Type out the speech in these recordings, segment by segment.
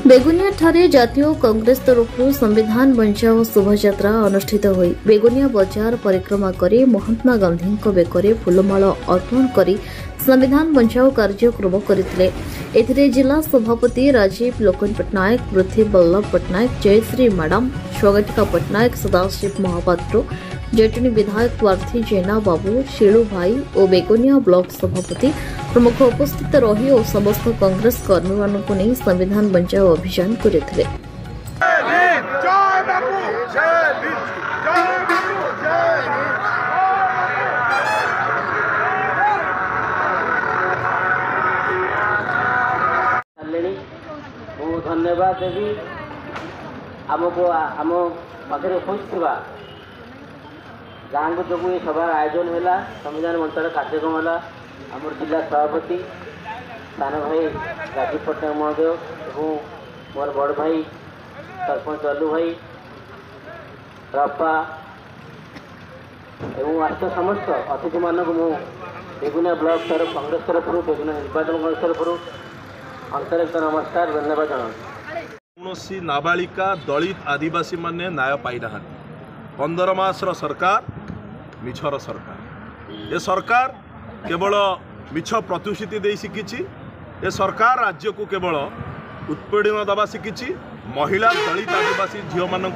बेगुनिया ठारे जातीय कांग्रेस तरफ संविधान बंचाओ शोभायात्रा अनुष्ठित हुई बेगुनिया बजार परिक्रमा कर महात्मा गांधी बेकरे फूलमाल अर्पण कर संविधान बंचाओ कार्यक्रम करते जिला सभापति राजीव लोकन पट्टनायक पृथ्वी बल्लभ पट्टनायक जयश्री मैडम स्वगटिका पट्टनायक सदाशिव महापात्र जटनी विधायक प्रार्थी जेना बाबू शिलू भाई और बेगुनिया ब्लॉक सभापति प्रमुख उपस्थित रही और समस्त कांग्रेस कर्मी मानक नहीं संविधान बंचाओ अभियान करते। धन्यवाद देवी आमको आम पाखे उपस्थित गाँव जो ये सभार आयोजन है संविधान मंचार कार्यक्रम है आम जिला सभापति सान भाई राजीव पट्टनायक महोदय और मोर बड़ भाई सरपंच अल्लू भाई रपा एवं आस समस्त अतिथि मानक मु बेगुनिया ब्लॉक तरफ कांग्रेस तरफ बेगुनिया निर्वाचन कांग्रेस तरफ अंतरिक्त नमस्कार धन्यवाद जना। कौन नाबालिका दलित आदिवासी माने न्याय पाई ना 15 मासर सरकार मिछर सरकार ये सरकार केवल मिछ प्रतिश्रुति दे शिखी ये सरकार राज्य को केवल उत्पीड़न दबा शिखी महिला दलित आदिवासी झील मान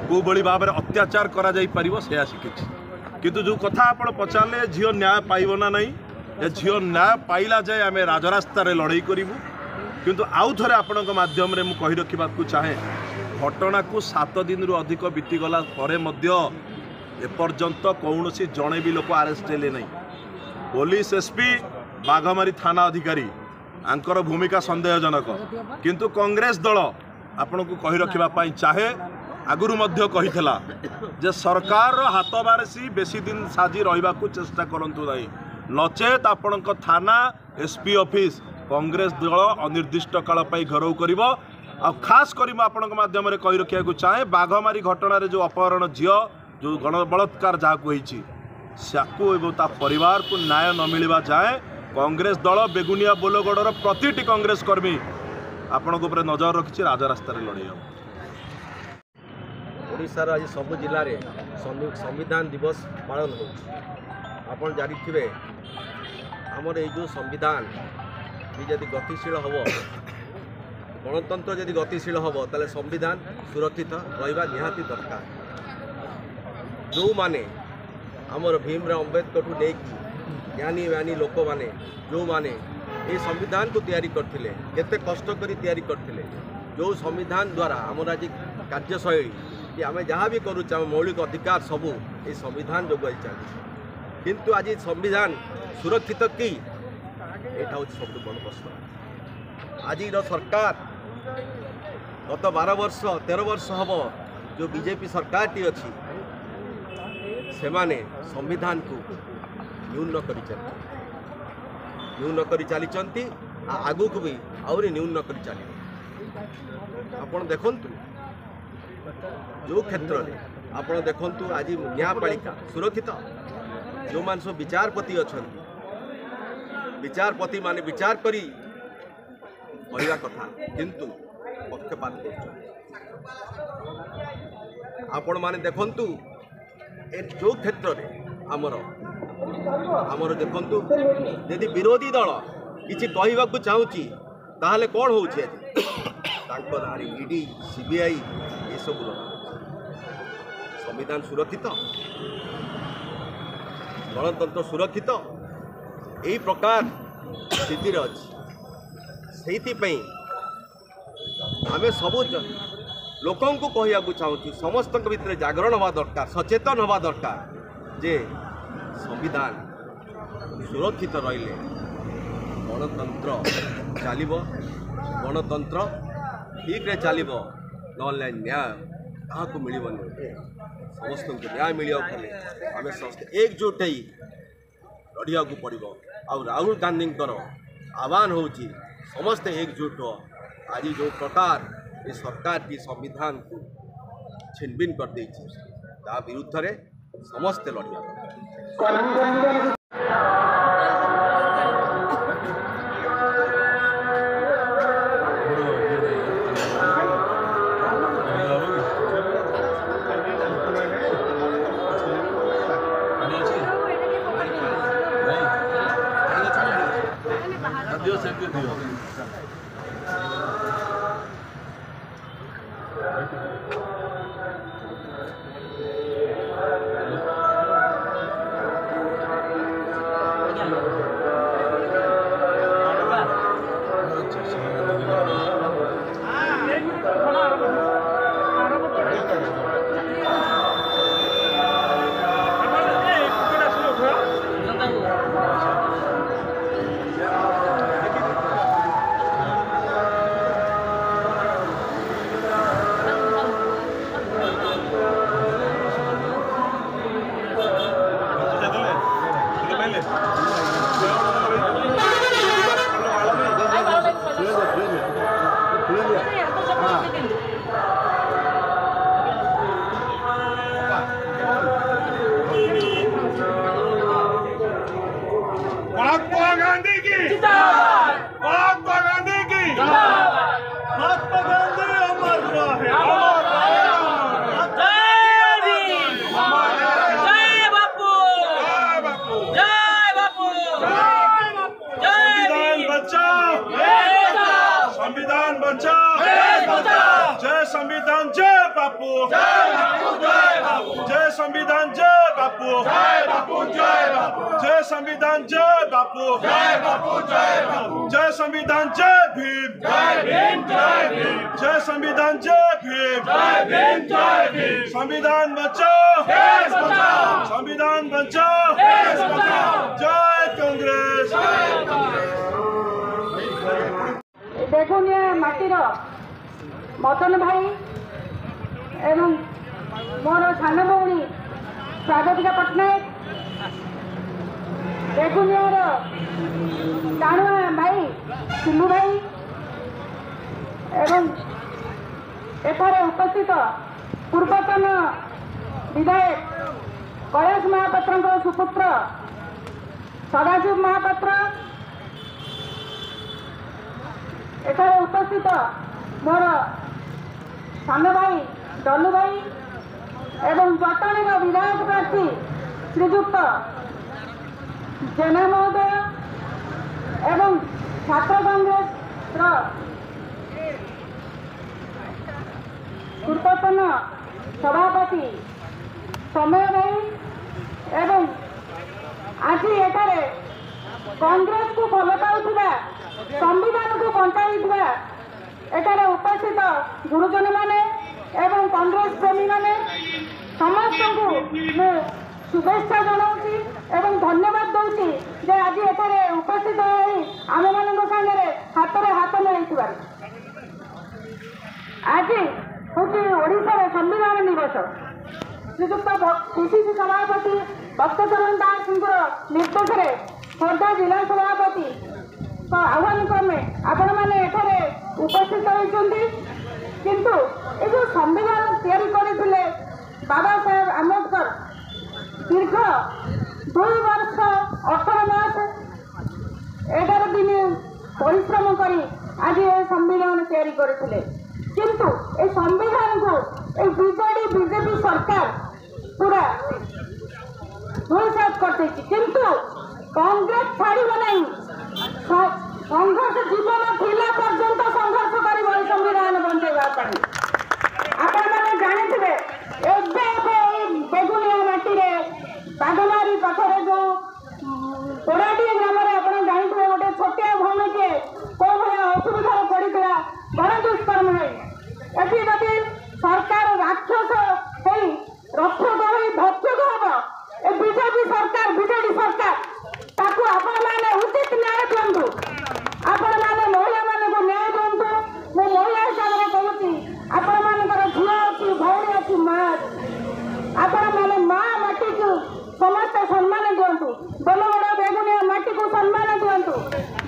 को बड़ी भाव में अत्याचार करा जाई परिबो से शिखी किंतु जो कथा आप पचारे झील न्याय पाइब ना नहीं ये झील न्याय पाइला जाए आम राजरास्तार लड़ाई करूँ किंतु आउ थे आपण माध्यम रे कही रखा चाहे घटना को 7 दिन रु अधिक बीतीगला एपर्यंत कौन जड़े भी लोक आरेस्ट हेले नहीं। पुलिस एसपी बाघमारी थाना अधिकारी आंकर भूमिका संदेहजनक किंतु कांग्रेस दल आपण को कही रखा चाहे आगुरी मध्य कहीथिला जे सरकार हाथ बारसी बेसी दिन साजी रहा चेष्टा करंतु नहीं नचेत आपण थाना एसपी ऑफिस कांग्रेस दल अनिर्दिष्ट काल घेराव कर खास कर माध्यम कही रखा चाहे बाघमारी घटना जो अपहरण झील जो गणबलात्कार जहाँ को परिवार को न्याय न मिलवा जाए कांग्रेस दल बेगुनिया बोलगढ़ प्रतिटी कांग्रेस कर्मी आपण नजर रखी राजरास्तार लड़े ओडिशार आज सब जिले में संविधान दिवस पालन हो आपन जानी आमर ये जो संविधान यदि गतिशील हम गणतंत्र यदि गतिशील हम ताले संविधान सुरक्षित रहा निहाती दरकार जो माने आमर भीमराव अम्बेडकर ठू नहीं ज्ञानी व्यानी लोक माने जो माने ये संविधान को तैयारी करथिले केते कष्ट करी तैयारी करथिले जो संविधान द्वारा आमर आज कार्यशैली कि आम जहाँ भी करुचे आम मौलिक अधिकार सबू ये संविधान जो चलती किंतु आज संविधान सुरक्षित कि यहाँ हूँ सब बड़ प्रश्न। आज सरकार गत 12 वर्ष 13 वर्ष हम जो बीजेपी सरकार टी अच्छी से माने संविधान को न्यून कर चली आगू को भी आहरी न्यून कर चलिए आपण देखंतु जो क्षेत्र में आपण देखंतु आज न्यायपालिका सुरक्षित जो मान सब विचारपति अच्छा विचारपति माने विचार करी कहवा कथा किंतु पक्षपात आपण माने देखंतु जो क्षेत्र में आमर देखंतु यदि विरोधी दल किसी कहवाक चाहूँगी ताहले कौन होची आज ईडी सीबीआई ये सब संविधान सुरक्षित गणतंत्र सुरक्षित यही प्रकार स्थिति अच्छी आम सब लोकों को कहवाक चाहूँ समस्त भितर जागरण हवा दरकार सचेतन हवा दरकार जे संविधान सुरक्षित रहिले गणतंत्र चलिबो गणतंत्र ठीक रे चलिबो नले न्याय काहाकू मिलिबनी समस्त को न्याय मिलिया खेले आम समस्त एकजुट ही लड़िया को पड़ो आ राहुल गांधी आह्वान होची समस्त एकजुट हो आज जो प्रकार ये सरकार की संविधान को छिनबिन कर दी विरुद्ध रे समस्ते लड़िया दियो सेमती दियो महात्मा गांधी की जिंदाबाद, महात्मा गांधी की जिंदाबाद, महात्मा गांधी अमर रहे, अमर रहे, जय बापू, जय बापू, जय बापू, जय बापू, संविधान बचाओ, संविधान बचाओ, जय संविधान, जय बापू, जय बापू, जय बापू, जय संविधान, जय बापू, जय बापू, जय बापू, जय संविधान, जय बापू, जय बापू, जय बापू, जय संविधान, जय भीम, जय भीम, जय भीम, जय संविधान, जय भीम, जय भीम, जय भीम, संविधान बचाओ, देश बचाओ, संविधान बचाओ, देश बचाओ, जय कांग्रेस, जय कांग्रेस। बेगुनिया माटीर मदन भाई एवं मोर सान भौणी स्वागतिका पट्टनायक बेगुनियार टाणुआ भाई सिलू भाई एवं एठारे उपस्थित पूर्वतन विधायक कैलाश महापात्र सुपुत्र सदाशिव महापात्र एठारे उपस्थित मोर सान भाई डलू भाई एवं जटणी विधायक प्रार्थी श्रीजुक्त जेना महोदय एवं छात्र कांग्रेस पूर्वतन सभापति समय भाई एवं आज एठारे कांग्रेस को भल पाउथिबा संविधान को बंचाई एठारे उपस्थित गुरुजन माने एवं कांग्रेस प्रेमी माने समस्त को मैं शुभेच्छा जनाऊँगी एवं धन्यवाद दूसरी जे आज एठारे उपस्थित होई आम मान सागर हाथ में हाथ मिलाई आज हूँ ओडिशा संविधान दिवस श्रीजुक्त पीसीसी सभापति भक्तचरण दास निर्देश में खोर्धा जिला सभापति आह्वान क्रमे आपण मैंने एठारे उपस्थित होती किंतु ये जो संविधान तैयारी करते बाबा साहेब आम्बेडकर दीर्घ 2 वर्ष 18 मास 11 दिन परिश्रम कर आज ये संविधान तैयारी करते किंतु ये संविधान को बीजेडी बीजेपी सरकार पूरा धूलसात करते किंतु कांग्रेस छाड़ब नहीं संघर्ष जीवन थिला पर्यंत संघर्ष कर संविधान बंचेगा आपण मैंने जानी बेगुनिया माटी बाघमारी पाखर जो पोड़ाटी ग्राम में आप जानी गोटे छोटिया भूमि के कौ भाया असुविधा पड़ा बड़ दुष्कर्म है ये सरकार राक्षस हो रक्षक हो भक्षक हम ए बीजेपी सरकार बीजेडी सरकार ताकू आपण मैंने उचित न्याय दिंतु आपण मैंने महिला मान को न्याय दिंतु मो महिला हिसाब से कहूँ आपण मानकर झील अच्छी भौणी अच्छी माँ आपण मैंने माँ माटी को समस्त सम्मान दिंतु बलगड़ बेगुनिया माटी को सम्मान दिंतु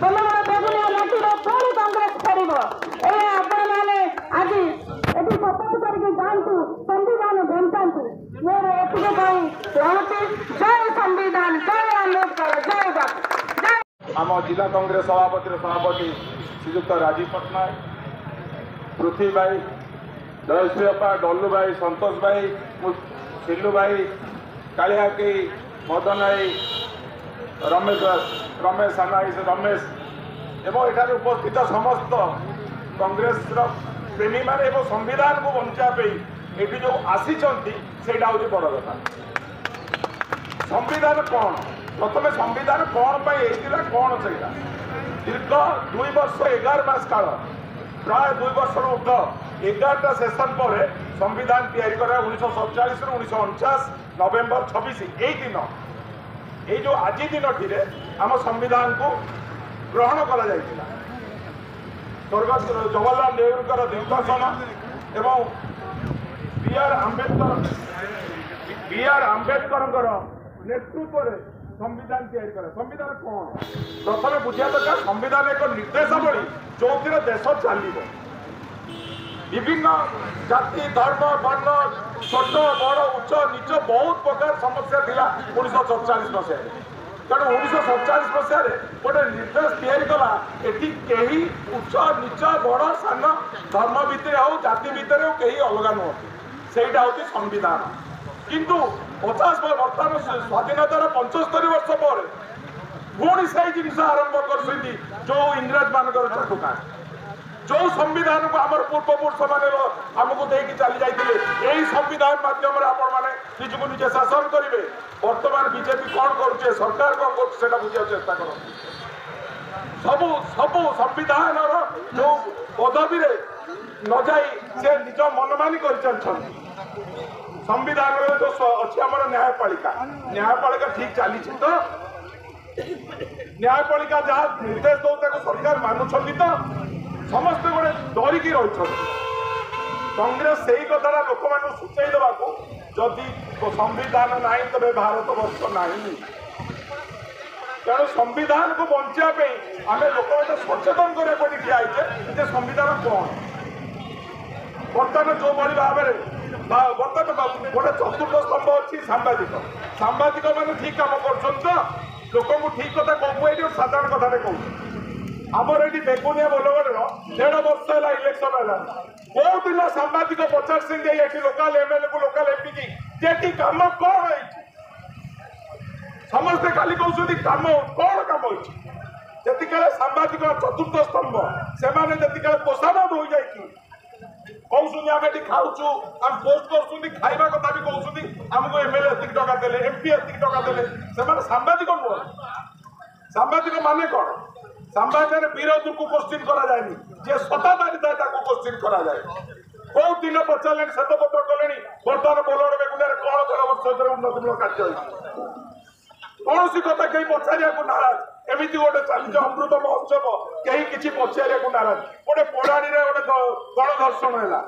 बलगड़ बेगुनिया माटी पुणी कांग्रेस फेर आपण मैंने आज ये शपथ करके जातु संविधान बचातु मोर एतिक कहूँ जय संविधान जय आम्बेडकर जय बापू जय आम जिला कांग्रेस सभापति श्रीजुक्त राजीव पट्टनायक पृथ्वी भाई जयश्री अपा डल्लू भाई संतोष भाई सिल्लू भाई कालिहाकी मदन भाई रमेश साना रमेश एवं एठार उपस्थित समस्त कांग्रेस प्रेमी माने एवं संविधान को बचापी ये जो आसी सेटा हूँ बड़ कथा। संविधान कौन प्रथम संविधान कौन कौन से दीर्घ 2 वर्ष 11 मास काल प्राय 2 वर्ष उर्ध 11टा सेशन पर संविधान तैयारी करा 1947 1949 नवेम्बर 26 यही दिन ये जो आज दिन आम संविधान को ग्रहण करा जाइथिला। स्वर्गत जवाहरलाल नेहरू दीर्घ एवं बी आर आंबेडकर नेतृत्व में संविधान तैयारी करे। संविधान कौन प्रथम बुझा दरकार संविधान एक निर्देशावली जो देश चलो विभिन्न जाति धर्म वर्ण छोट बड़ उच्च नीच बहुत प्रकार समस्या थिला 1947 मसीह तेणु 1947 मसीह गोटे निर्देश तैयारी कला एटी कहीं उच्च नीच बड़ सान धर्म भितर हो जाति भितर कहीं अलग नुहति सेटा हूँ संविधान। किंतु 50 बर्तमान स्वाधीनतार 75 वर्ष पर पुणी से जिन आरंभ कर जो इंग्रज मान चाटुका जो संविधान को आम पूर्वपुरुष मैंने आमको देकी चली जाते यही संविधान माध्यम आपण मैंने निजक निजे शासन करेंगे। बर्तमान बीजेपी कौन कर सरकार कौन कर बुझा चेष्टा कर सबू सबू संविधान जो पदवी न जाई से निज मनमानी कर संविधान जो अच्छी आम न्यायपालिका ठीक चली तो न्यायपालिका जहाँ निर्देश दो सरकार मानुंट तो समस्त गोटे डरिकी रही कांग्रेस से ही कथा लोक मान सूचाई देवा जदि संविधान ना तेरे भारत वर्ष ना तेणु संविधान को बचापी आम लोक सचेतन करने ठियाचे संविधान कौन बर्तमान जो भाई भाव में बर्तमान गोटे चतुर्थ स्तंभ अच्छी सांबादिक मैंने ठीक कम कर लोक ठीक कथा कहूँ साधारण कथा कहूँ आमर ये बेगुनिया बोलगढ़ 1.5 वर्ष है इलेक्शन है बहुत दिन सांबादिक पचार लोकाल एमएलए को लोकाल एमपी की कम कौन है समस्ते खाली कहते कम कौन कम होती सांबादिक चतुर्थ स्तंभ से पोषामत हो जाए कहते आम ये खाऊँ आम पोस्ट कर खाଇବା कथा भी कहते आमको एमएलए एतिक टका देले एमपी एतिक टका देले से सांबादिक नुह सांबादिक माने कौन सांबादिक विरोध को क्वेश्चन करा जाएनी जे सताधारी था क्वेश्चन करा जाए बहुत दिन पचारे श्वेतपत्र कले बर्तमान बोलर बेगुनिया कौन 1.5 वर्ष उन्नतिमूलक कार्य कौन सी कथा कहीं पचारिया नाराज एमती गोटे चलती अमृत महोत्सव कहीं किसी पचारिया नाराज गोटे पड़ाड़ी गोटे गणधर्षण है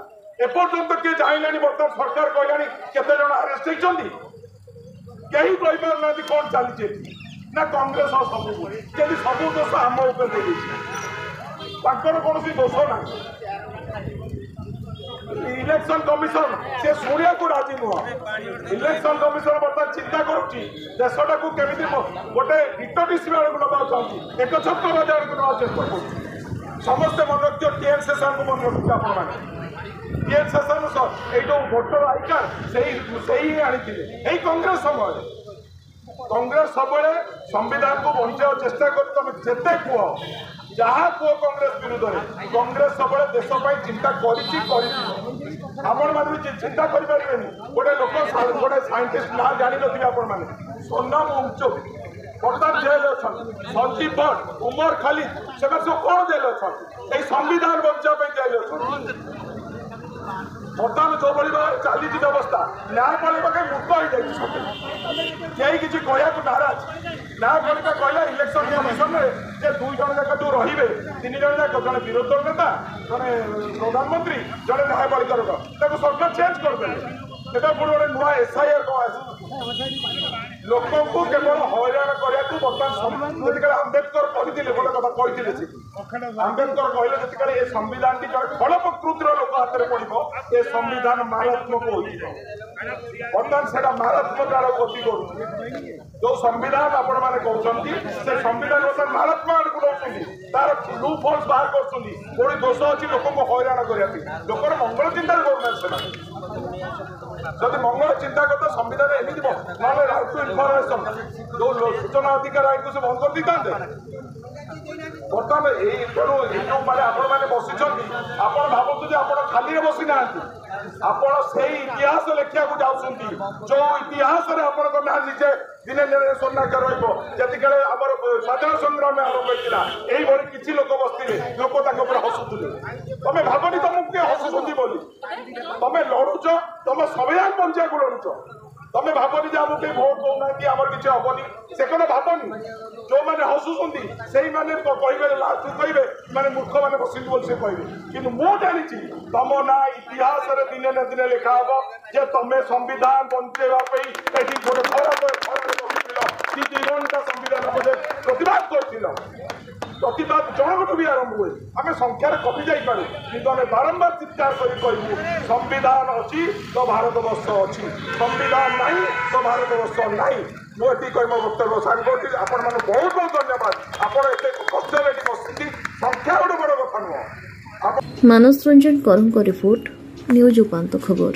एपर्यंत किए जाइलानी बर्तमान सरकार कहलानी केते जन अरेस्ट होती कहीं कहीपर ना कौन चलती ना कांग्रेस और सब सब दोष आम उपर कौन दोष ना इलेक्शन कमिशन से शुणा को राजी नुह इलेक्शन कमिशन बर्तमान चिंता करुच्ची देशटा को केमी गोटे डिक्टेटरशिप आड़ को नवा चाहती एक छत्रवाद आड़ को नवा चेष्टा कर समस्ते मन रखिए टीएन सेशन को मन रखिए आपण टीएन सेशन ये जो भोटर आई कार्ड से ही आनी कांग्रेस समय कांग्रेस सब संविधान को बचा चेष्टा कर तुम जिते कह जहाँ कह कांग्रेस विरुद्ध में कांग्रेस सब देश चिंता कर चिंता करें गोटे लोक गोटे साइंटिस्ट ना जानी नी आपण मैंने सोनम उमचुक बर्तमान जेल अच्छा संजीव भट्ट उमर खालिद से सब कौन जेल अच्छा संविधान बचापी जेल अच्छा बर्तमान जो भाई भाव चली व्यवस्था न्यायपालिका मूर्ख हो जाए किसी कहू नाराज न्यायपालिका कहला इलेक्शन कमिशन में 2 जन जाक जो रे 3 जन जाक जड़े विरोधी दल नेता जड़े प्रधानमंत्री जड़े न्यायपालिका सरकार चेंज करदे पुणी गोटे नुआ एसआईआर कौन लोक को केवल हईराण करने बर्तमान आंबेडकर कहते गोटे कथा कहते आंबेडकर कहले ये संविधान की जड़े फल प्रकृतिर लोक हाथ में पड़ो ये संविधान मारात्मक हो बर्तमान से मारात्मक आड़ गति कर जो संविधान आपण मैंने कहते से संविधान बर्तमान मारात्मक आड़ को नौकरी तार लू फल्स बाहर कर दोष अच्छी लोक को हईराण करने लोकर मंगल चिंता करना जब मंगल चिंता करते संविधान एमती ना राइट टू इनफर्मेशन जो सूचना अधिकार आईन को से बंद कर दी ବର୍ତ୍ତମାନ ଏଇ ତେଣୁ ଯେଉଁମାନେ ଆପଣମାନେ ବସିଛନ୍ତି ଆପଣ ଭାବନ୍ତୁ ଯେ ଆପଣ ଖାଲିରେ ବସି ନାହାନ୍ତି, ଆପଣ ସେଇ ଇତିହାସ ଲେଖିବାକୁ ଯାଉଛନ୍ତି ଯୋଉ ଇତିହାସରେ ଆପଣଙ୍କ ନାଁ ନିଜେ ଦିନେ ଦିନେ ସ୍ୱର୍ଣ୍ଣାକ୍ଷର ରହିବ। ଯେତିକିବେଳେ ଆମର ସ୍ୱାଧୀନତା ସଂଗ୍ରାମ ଆରମ୍ଭ ହେଇଥିଲା ଏଇଭଳି କିଛି ଲୋକ ବସିଥିଲେ, ଲୋକ ତାଙ୍କ ଉପରେ ହସୁଥିଲେ। ତମେ ଭାବନି ତମକୁ କିଏ ହସୁଛନ୍ତି ବୋଲି, ତମେ ଲଢୁଛ, ତମ ସମ୍ବିଧାନ ବଞ୍ଚିବାକୁ ଲଢୁଛ। ତମେ ଭାବନି ଯେ ଆମକୁ କେହି ଭୋଟ ଦଉନାହାନ୍ତି ଆମର କିଛି ହବନି, ସେ କଥା ଭାବନି। ଯୋଉମାନେ ହସୁଛନ୍ତି ସେଇମାନେ କହିବେ, ଲାଷ୍ଟକୁ କହିବେ ମାନେ ମୂର୍ଖମାନେ ବସିଛନ୍ତି ବୋଲି ସେ କହିବେ। କିନ୍ତୁ ମୁଁ ଜାଣିଛି ତମ ନାଁ ଇତିହାସରେ ଦିନେ ନା ଦିନେ ଲେଖା ହବ ଯେ ତମେ ସମ୍ବିଧାନ ବଞ୍ଚେଇବା ପାଇଁ ଏଠି ଗୋଟେ ଘରରେ ବସିଥିଲ, କି 2 ଘଣ୍ଟା ସମ୍ବିଧାନ ପ୍ରତିବାଦ କରିଥିଲ। ପ୍ରତିବାଦ ଜଣକଠୁ ବି ଆରମ୍ଭ ହୁଏ, ଆମେ ସଂଖ୍ୟାରେ କମି ଯାଇପାରୁ କିନ୍ତୁ ଆମେ ବାରମ୍ବାର ଚିତ୍କାର କରି କହିବୁ ସମ୍ବିଧାନ ଅଛି ତ ଭାରତବର୍ଷ ଅଛି, ସମ୍ବିଧାନ ନାହିଁ ତ ଭାରତବର୍ଷ ନାହିଁ। ମୁଁ ଏତିକି କହି ମୋ ବକ୍ତବ୍ୟ ସାଙ୍ଗ କରୁଛି। ଆପଣମାନଙ୍କୁ ବହୁତ ବହୁତ ଧନ୍ୟବାଦ। ଆପଣ ଏତେ କଷ୍ଟରେ ଏଠି ବସିଛନ୍ତି, ସଂଖ୍ୟା ଗୋଟେ ବଡ଼ କଥା ନୁହଁ। ମାନସ ରଞ୍ଜନ କରଙ୍କ ରିପୋର୍ଟ, ନ୍ୟୁଜ ଉପାନ୍ତ ଖବର।